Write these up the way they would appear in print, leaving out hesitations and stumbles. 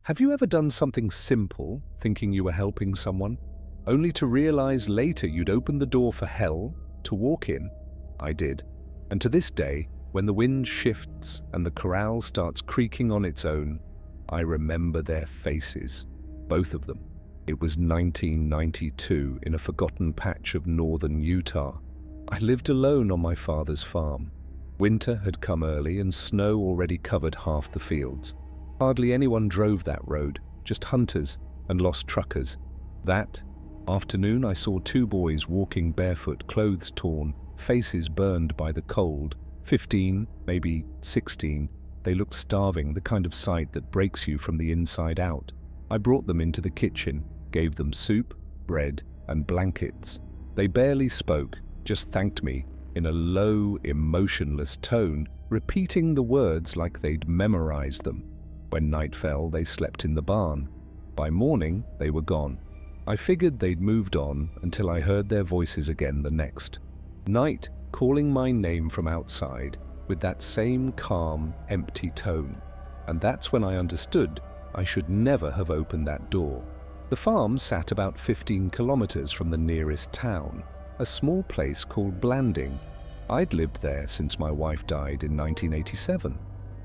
Have you ever done something simple, thinking you were helping someone, only to realize later you'd opened the door for hell to walk in? I did. And to this day, when the wind shifts and the corral starts creaking on its own, I remember their faces, both of them. It was 1992 in a forgotten patch of northern Utah. I lived alone on my father's farm. Winter had come early and snow already covered half the fields. Hardly anyone drove that road, just hunters and lost truckers. That afternoon I saw two boys walking barefoot, clothes torn, faces burned by the cold. 15, maybe 16. They looked starving, the kind of sight that breaks you from the inside out. I brought them into the kitchen, gave them soup, bread, and blankets. They barely spoke, just thanked me in a low, emotionless tone, repeating the words like they'd memorized them. When night fell, they slept in the barn. By morning, they were gone. I figured they'd moved on until I heard their voices again the next night, calling my name from outside with that same calm, empty tone. And that's when I understood I should never have opened that door. The farm sat about 15 kilometers from the nearest town, a small place called Blanding. I'd lived there since my wife died in 1987.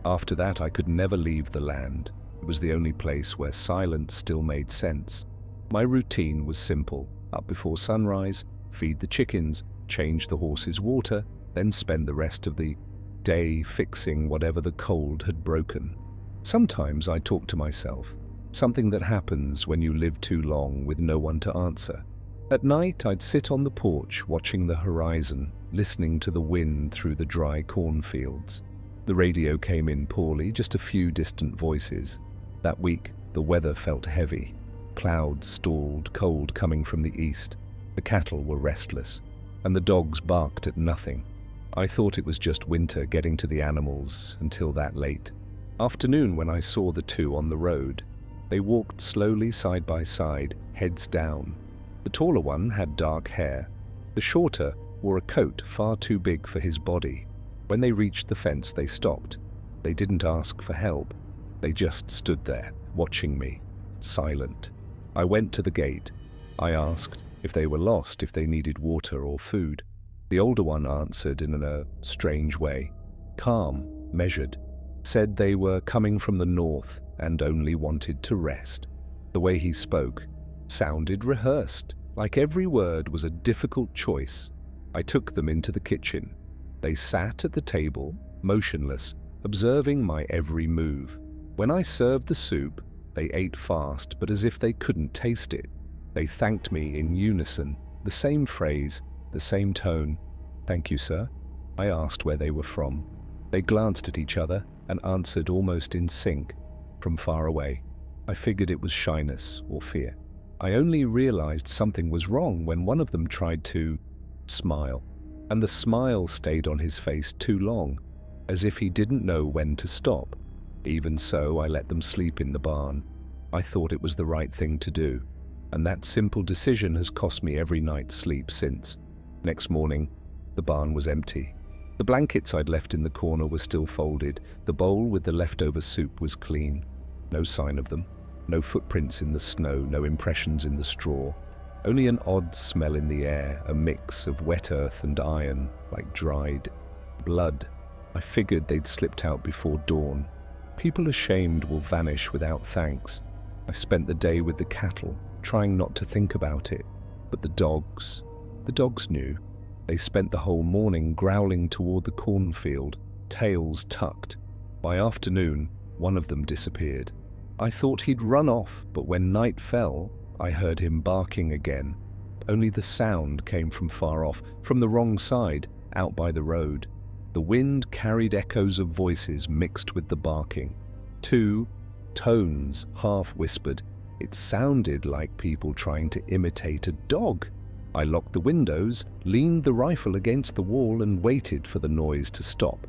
After that, I could never leave the land. It was the only place where silence still made sense. My routine was simple: up before sunrise, feed the chickens, change the horses' water, then spend the rest of the day fixing whatever the cold had broken. Sometimes I talked to myself, something that happens when you live too long with no one to answer. At night, I'd sit on the porch watching the horizon, listening to the wind through the dry cornfields. The radio came in poorly, just a few distant voices. That week, the weather felt heavy. Clouds stalled, cold coming from the east. The cattle were restless, and the dogs barked at nothing. I thought it was just winter getting to the animals until that late afternoon when I saw the two on the road. They walked slowly side by side, heads down. The taller one had dark hair. The shorter wore a coat far too big for his body. When they reached the fence, they stopped. They didn't ask for help. They just stood there, watching me, silent. I went to the gate. I asked if they were lost, if they needed water or food. The older one answered in a strange way, calm, measured, said they were coming from the north and only wanted to rest. The way he spoke sounded rehearsed, like every word was a difficult choice. I took them into the kitchen. They sat at the table, motionless, observing my every move. When I served the soup, they ate fast, but as if they couldn't taste it. They thanked me in unison, the same phrase, the same tone. "Thank you, sir." I asked where they were from. They glanced at each other and answered almost in sync, from far away. I figured it was shyness or fear. I only realized something was wrong when one of them tried to smile, and the smile stayed on his face too long, as if he didn't know when to stop. Even so, I let them sleep in the barn. I thought it was the right thing to do, and that simple decision has cost me every night's sleep since. Next morning, the barn was empty. The blankets I'd left in the corner were still folded. The bowl with the leftover soup was clean. No sign of them. No footprints in the snow, no impressions in the straw. Only an odd smell in the air, a mix of wet earth and iron, like dried blood. I figured they'd slipped out before dawn. People ashamed will vanish without thanks. I spent the day with the cattle, trying not to think about it. But the dogs knew. They spent the whole morning growling toward the cornfield, tails tucked. By afternoon, one of them disappeared. I thought he'd run off, but when night fell, I heard him barking again. Only the sound came from far off, from the wrong side, out by the road. The wind carried echoes of voices mixed with the barking. Two tones, half whispered. It sounded like people trying to imitate a dog. I locked the windows, leaned the rifle against the wall and waited for the noise to stop.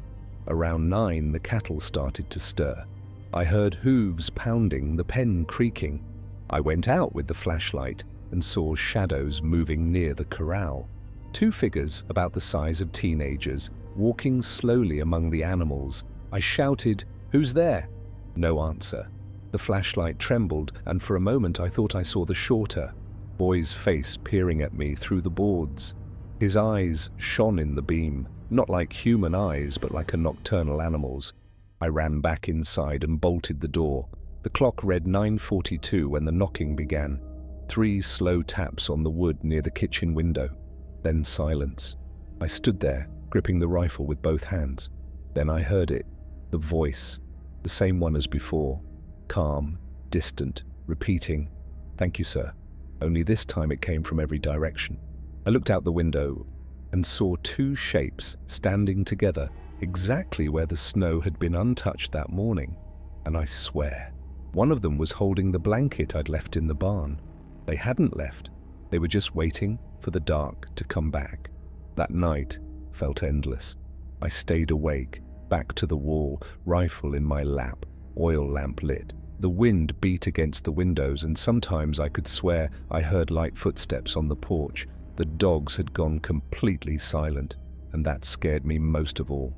Around 9, the cattle started to stir. I heard hooves pounding, the pen creaking. I went out with the flashlight and saw shadows moving near the corral. Two figures about the size of teenagers, walking slowly among the animals. I shouted, "Who's there?" No answer. The flashlight trembled, and for a moment I thought I saw the shorter boy's face peering at me through the boards. His eyes shone in the beam, not like human eyes, but like a nocturnal animal's. I ran back inside and bolted the door. The clock read 9:42 when the knocking began. 3 slow taps on the wood near the kitchen window. Then silence. I stood there, gripping the rifle with both hands. Then I heard it. The voice. The same one as before. Calm, distant, repeating, "Thank you, sir." Only this time it came from every direction. I looked out the window and saw 2 shapes standing together exactly where the snow had been untouched that morning. And I swear, one of them was holding the blanket I'd left in the barn. They hadn't left. They were just waiting for the dark to come back. That night felt endless. I stayed awake, back to the wall, rifle in my lap, oil lamp lit. The wind beat against the windows, and sometimes I could swear I heard light footsteps on the porch. The dogs had gone completely silent, and that scared me most of all.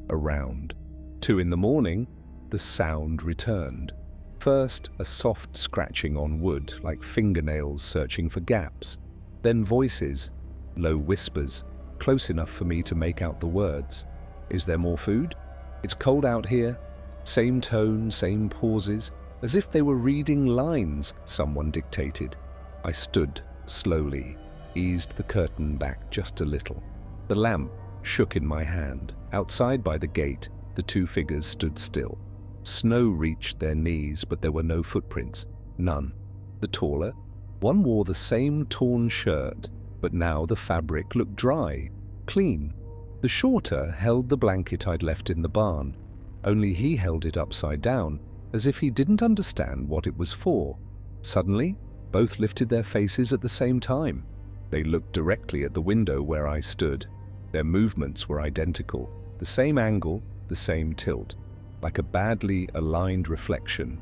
Around 2 in the morning, the sound returned. First, a soft scratching on wood, like fingernails searching for gaps. Then voices, low whispers, close enough for me to make out the words. "Is there more food? It's cold out here." Same tone, same pauses, as if they were reading lines someone dictated. I stood slowly, eased the curtain back just a little. The lamp shook in my hand. Outside by the gate, the 2 figures stood still. Snow reached their knees, but there were no footprints. None. The taller, one wore the same torn shirt, but now the fabric looked dry, clean. The shorter held the blanket I'd left in the barn, only he held it upside down, as if he didn't understand what it was for. Suddenly, both lifted their faces at the same time. They looked directly at the window where I stood. Their movements were identical, the same angle, the same tilt, like a badly aligned reflection.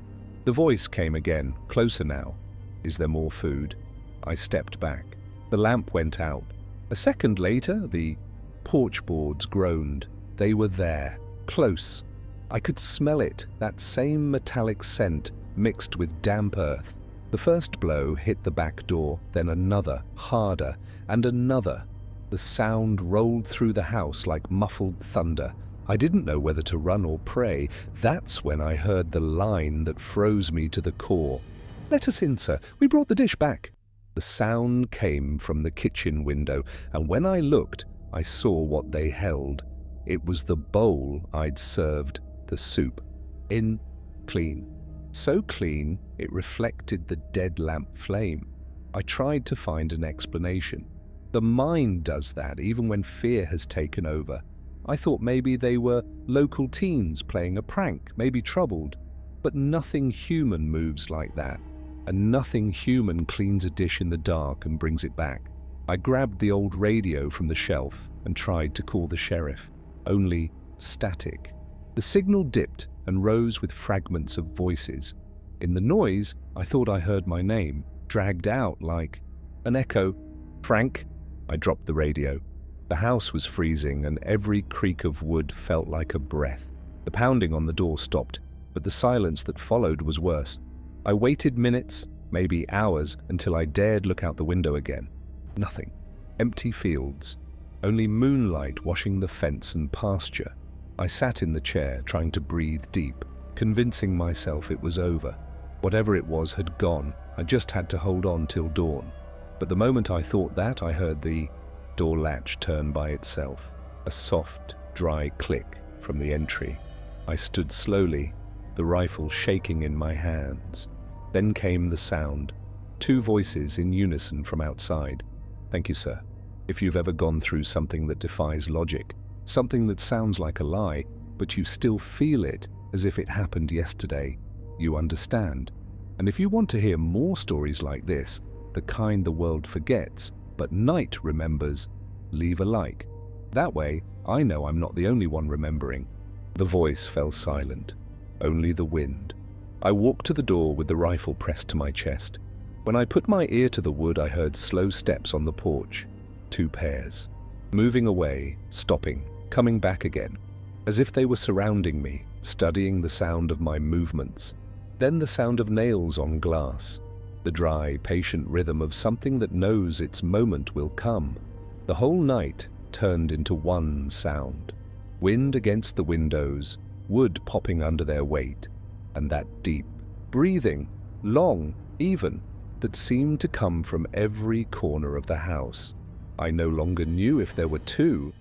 The voice came again, closer now. "Is there more food?" I stepped back. The lamp went out. A second later, the porch boards groaned. They were there, close. I could smell it, that same metallic scent mixed with damp earth. The first blow hit the back door, then another, harder, and another. The sound rolled through the house like muffled thunder. I didn't know whether to run or pray. That's when I heard the line that froze me to the core. "Let us in, sir. We brought the dish back." The sound came from the kitchen window, and when I looked, I saw what they held. It was the bowl I'd served the soup in, clean. So clean, it reflected the dead lamp flame. I tried to find an explanation. The mind does that even when fear has taken over. I thought maybe they were local teens playing a prank, maybe troubled. But nothing human moves like that, and nothing human cleans a dish in the dark and brings it back. I grabbed the old radio from the shelf and tried to call the sheriff. Only static. The signal dipped and rose with fragments of voices. In the noise, I thought I heard my name, dragged out like an echo. "Frank?" I dropped the radio. The house was freezing, and every creak of wood felt like a breath. The pounding on the door stopped, but the silence that followed was worse. I waited minutes, maybe hours, until I dared look out the window again. Nothing. Empty fields. Only moonlight washing the fence and pasture. I sat in the chair, trying to breathe deep, convincing myself it was over. Whatever it was had gone. I just had to hold on till dawn. But the moment I thought that, I heard the door latch turn by itself. A soft, dry click from the entry. I stood slowly, the rifle shaking in my hands. Then came the sound. 2 voices in unison from outside. "Thank you, sir. If you've ever gone through something that defies logic, something that sounds like a lie, but you still feel it as if it happened yesterday, you understand. And if you want to hear more stories like this, the kind the world forgets, but night remembers, leave a like. That way, I know I'm not the only one remembering." The voice fell silent. Only the wind. I walked to the door with the rifle pressed to my chest. When I put my ear to the wood, I heard slow steps on the porch. 2 pairs. Moving away, stopping, coming back again. As if they were surrounding me, studying the sound of my movements. Then the sound of nails on glass, the dry, patient rhythm of something that knows its moment will come. The whole night turned into one sound. Wind against the windows, wood popping under their weight, and that deep breathing, long, even, that seemed to come from every corner of the house. I no longer knew if there were two,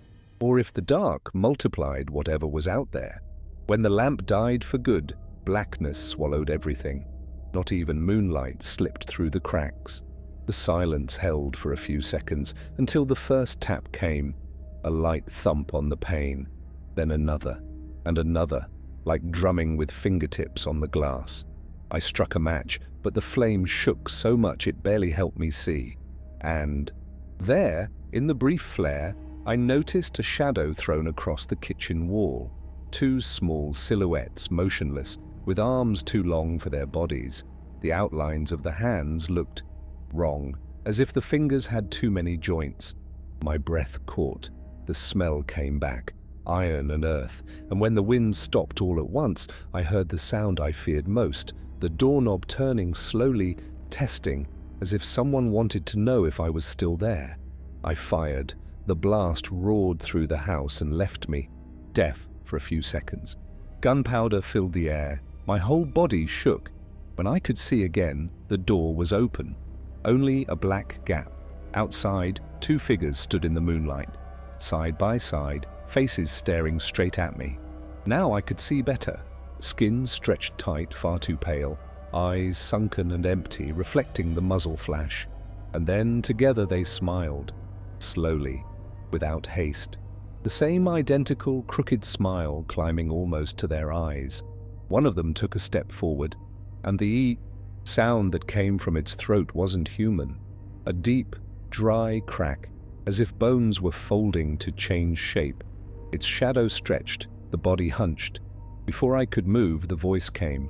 or if the dark multiplied whatever was out there. When the lamp died for good, blackness swallowed everything. Not even moonlight slipped through the cracks. The silence held for a few seconds until the first tap came, a light thump on the pane, then another and another, like drumming with fingertips on the glass. I struck a match, but the flame shook so much it barely helped me see. And there, in the brief flare, I noticed a shadow thrown across the kitchen wall. Two small silhouettes, motionless, with arms too long for their bodies. The outlines of the hands looked wrong, as if the fingers had too many joints. My breath caught. The smell came back, iron and earth, and when the wind stopped all at once, I heard the sound I feared most, the doorknob turning slowly, testing, as if someone wanted to know if I was still there. I fired. The blast roared through the house and left me deaf for a few seconds. Gunpowder filled the air. My whole body shook. When I could see again, the door was open. Only a black gap. Outside, two figures stood in the moonlight, side by side, faces staring straight at me. Now I could see better. Skin stretched tight, far too pale, eyes sunken and empty, reflecting the muzzle flash. And then together they smiled, slowly, without haste. The same identical crooked smile climbing almost to their eyes. One of them took a step forward, and the sound that came from its throat wasn't human. A deep, dry crack, as if bones were folding to change shape. Its shadow stretched, the body hunched. Before I could move, the voice came,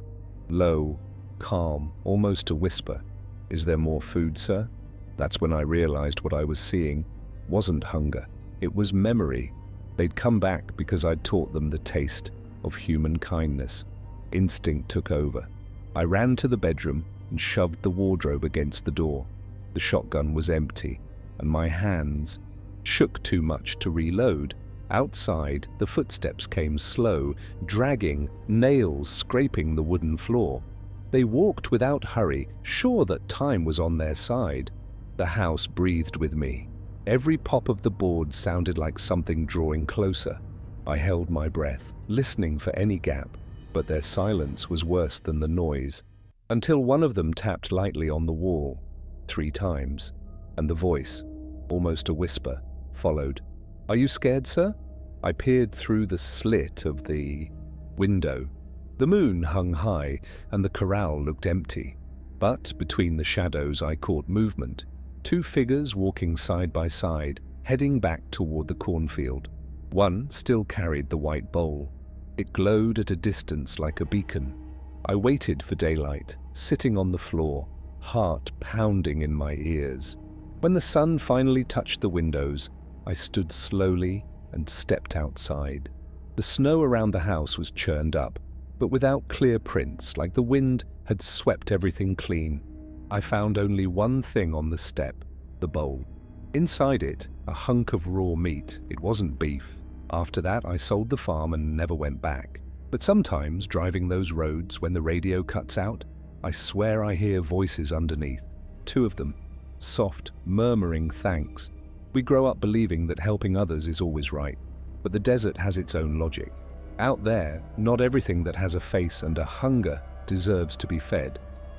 low, calm, almost a whisper. "Is there more food, sir?" That's when I realized what I was seeing wasn't hunger. It was memory. They'd come back because I'd taught them the taste of human kindness. Instinct took over. I ran to the bedroom and shoved the wardrobe against the door. The shotgun was empty, and my hands shook too much to reload. Outside, the footsteps came slow, dragging, nails scraping the wooden floor. They walked without hurry, sure that time was on their side. The house breathed with me. Every pop of the board sounded like something drawing closer. I held my breath, listening for any gap, but their silence was worse than the noise, until one of them tapped lightly on the wall 3 times, and the voice, almost a whisper, followed. "Are you scared, sir?" I peered through the slit of the window. The moon hung high, and the corral looked empty. But between the shadows I caught movement. 2 figures walking side by side, heading back toward the cornfield. One still carried the white bowl. It glowed at a distance like a beacon. I waited for daylight, sitting on the floor, heart pounding in my ears. When the sun finally touched the windows, I stood slowly and stepped outside. The snow around the house was churned up, but without clear prints, like the wind had swept everything clean. I found only one thing on the step, the bowl. Inside it, a hunk of raw meat. It wasn't beef. After that, I sold the farm and never went back. But sometimes, driving those roads when the radio cuts out, I swear I hear voices underneath. 2 of them, soft, murmuring thanks. We grow up believing that helping others is always right, but the desert has its own logic. Out there, not everything that has a face and a hunger deserves to be fed.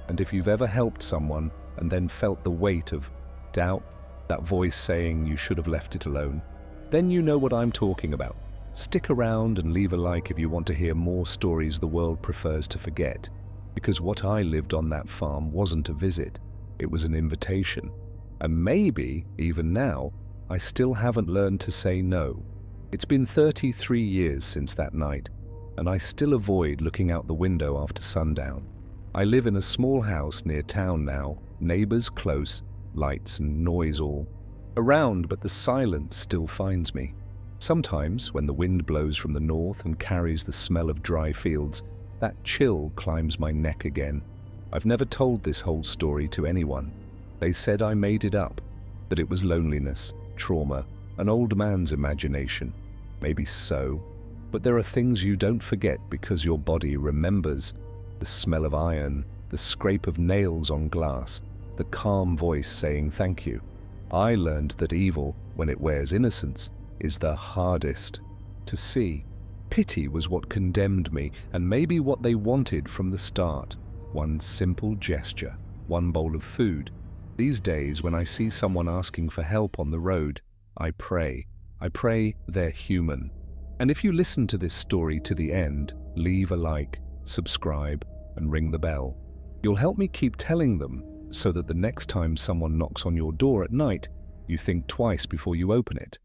And if you've ever helped someone and then felt the weight of doubt, that voice saying you should have left it alone, then you know what I'm talking about. Stick around and leave a like if you want to hear more stories the world prefers to forget. Because what I lived on that farm wasn't a visit, it was an invitation. And maybe, even now, I still haven't learned to say no. It's been 33 years since that night, and I still avoid looking out the window after sundown. I live in a small house near town now, neighbors close, lights and noise all around, but the silence still finds me. Sometimes, when the wind blows from the north and carries the smell of dry fields, that chill climbs my neck again. I've never told this whole story to anyone. They said I made it up, that it was loneliness, trauma, an old man's imagination. Maybe so, but there are things you don't forget because your body remembers. The smell of iron, the scrape of nails on glass, the calm voice saying thank you. I learned that evil, when it wears innocence, is the hardest to see. Pity was what condemned me, and maybe what they wanted from the start. One simple gesture, one bowl of food. These days, when I see someone asking for help on the road, I pray. I pray they're human. And if you listen to this story to the end, leave a like, subscribe, and ring the bell. You'll help me keep telling them so that the next time someone knocks on your door at night, you think twice before you open it.